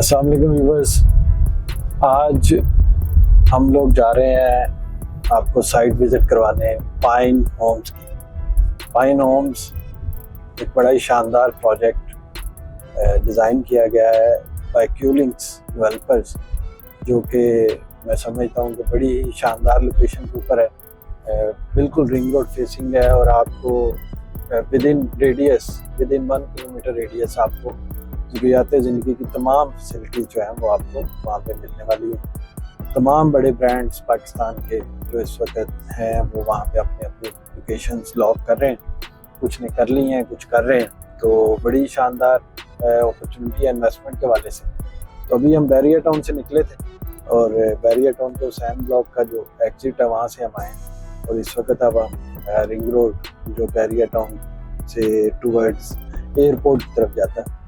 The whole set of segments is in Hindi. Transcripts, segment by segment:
अस्सलाम वालेकुम व्यूअर्स। आज हम लोग जा रहे हैं आपको साइट विज़िट करवाने पाइन होम्स की। पाइन होम्स एक बड़ा ही शानदार प्रोजेक्ट डिज़ाइन किया गया है बाय क्यूलिंग्स डेवलपर्स, जो कि मैं समझता हूँ कि बड़ी ही शानदार लोकेशन के ऊपर है। बिल्कुल रिंग रोड फेसिंग है और आपको विद इन 1 किलोमीटर रेडियस आपको ज़रूरियात ज़िंदगी की तमाम फैसिलिटीज़ जो हैं वो आपको वहाँ पे मिलने वाली हैं। तमाम बड़े ब्रांड्स पाकिस्तान के जो इस वक्त हैं वो वहाँ पे अपने अपने लोकेशंस लॉक कर रहे हैं, कुछ ने कर ली हैं, कुछ कर रहे हैं। तो बड़ी शानदार अपॉर्चुनिटी है इन्वेस्टमेंट के वाले से। तो अभी हम बैरियर टाउन से निकले थे और बैरियर टाउन के हुसैन ब्लॉक का जो एग्जिट है वहाँ से हम आए और इस वक्त अब हम रिंग रोड जो बैरियर टाउन से टूवर्ड्स एयरपोर्ट की तरफ जाता है,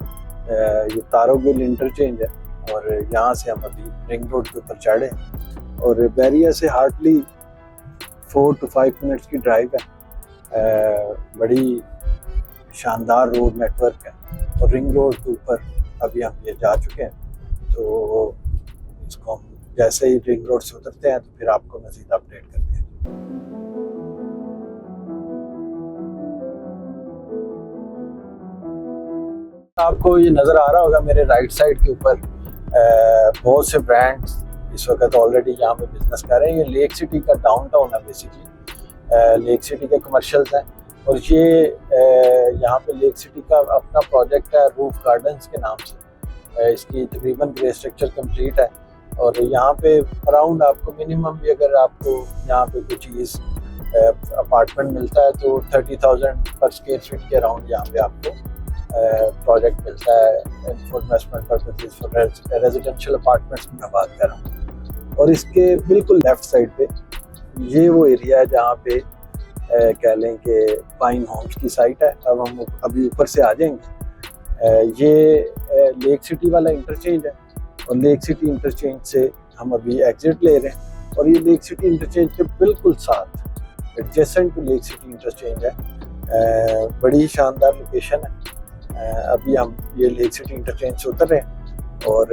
ये तारोगिल इंटरचेंज है और यहाँ से हम अभी रिंग रोड के ऊपर चढ़े और बैरियर से हार्डली 4 to 5 मिनट्स की ड्राइव है। बड़ी शानदार रोड नेटवर्क है और रिंग रोड के ऊपर अभी हम ये जा चुके हैं। तो इसको हम जैसे ही रिंग रोड से उतरते हैं तो फिर आपको मज़ीद अपडेट करते हैं। आपको ये नज़र आ रहा होगा मेरे राइट साइड के ऊपर बहुत से ब्रांड्स इस वक्त ऑलरेडी यहाँ पे बिजनेस कर रहे हैं। ये लेक सिटी का डाउनटाउन है बेसिकली। लेक सिटी के कमर्शियल्स हैं और ये यहाँ पे लेक सिटी का अपना प्रोजेक्ट है रूफ गार्डन्स के नाम से। इसकी तकरीबन ग्रे स्ट्रक्चर कंप्लीट है और यहाँ पे अराउंड आपको मिनिमम भी अगर आपको यहाँ पे कोई चीज़ अपार्टमेंट मिलता है तो 30,000 पर स्क्वायर फीट के अराउंड यहाँ पे आपको प्रोजेक्ट मिलता है for investment purposes for residential apartments की मैं बात कर रहा हूँ। और इसके बिल्कुल लेफ्ट साइड पे ये वो एरिया है जहाँ पे कह लें कि पाइन होम्स की साइट है। अब हम अभी ऊपर से आ जाएंगे। ये लेक सिटी वाला इंटरचेंज है और लेक सिटी इंटरचेंज से हम अभी एग्जिट ले रहे हैं और ये लेक सिटी इंटरचेंज के बिल्कुल साथ adjacent to lake city interchange है। बड़ी ही शानदार लोकेशन है। अभी हम ये लेक सिटी इंटरचेंज से उतर रहे हैं और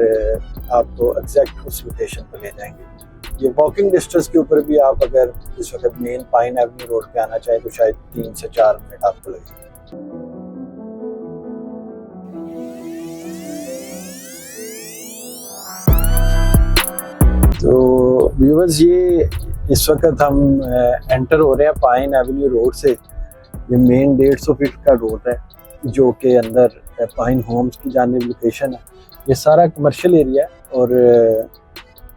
आपको एग्जैक्ट उस लोकेशन पर ले जाएंगे। ये वॉकिंग डिस्टेंस के ऊपर भी आप अगर इस वक्त मेन पाइन एवेन्यू रोड पे आना चाहें तो शायद 3 से 4 मिनट आपको लगेंगे। तो व्यूअर्स ये इस वक्त हम एंटर हो रहे हैं पाइन एवेन्यू रोड से। ये मेन 150 फीट का रोड है जो कि अंदर पाइन होम्स की जानिब लोकेशन है। ये सारा कमर्शियल एरिया है और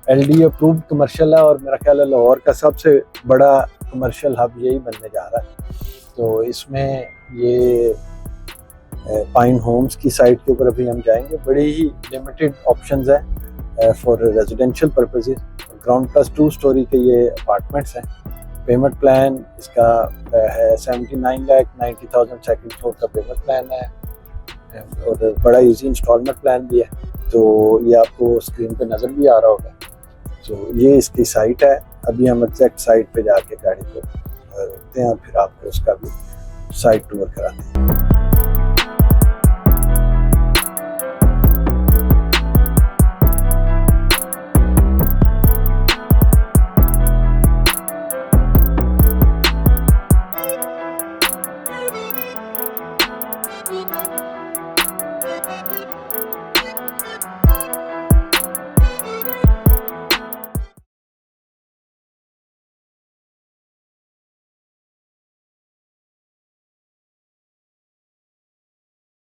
LD अप्रूव्ड कमर्शियल है और मेरा ख्याल है लाहौर का सबसे बड़ा कमर्शियल हब यही बनने जा रहा है। तो इसमें ये पाइन होम्स की साइट के ऊपर अभी हम जाएंगे। बड़ी ही लिमिटेड ऑप्शंस हैं for residential purposes. Ground plus 2 story के ये अपार्टमेंट्स हैं। पेमेंट प्लान इसका है 79,90,000 सेकंड फ्लोर का पेमेंट प्लान है और बड़ा इजी इंस्टॉलमेंट प्लान भी है। तो ये आपको स्क्रीन पे नज़र भी आ रहा होगा। तो ये इसकी साइट है। अभी हम एग्जैक्ट साइट पे जाके गाड़ी को रोकते हैं फिर आपको उसका भी साइट टूर कराते हैं।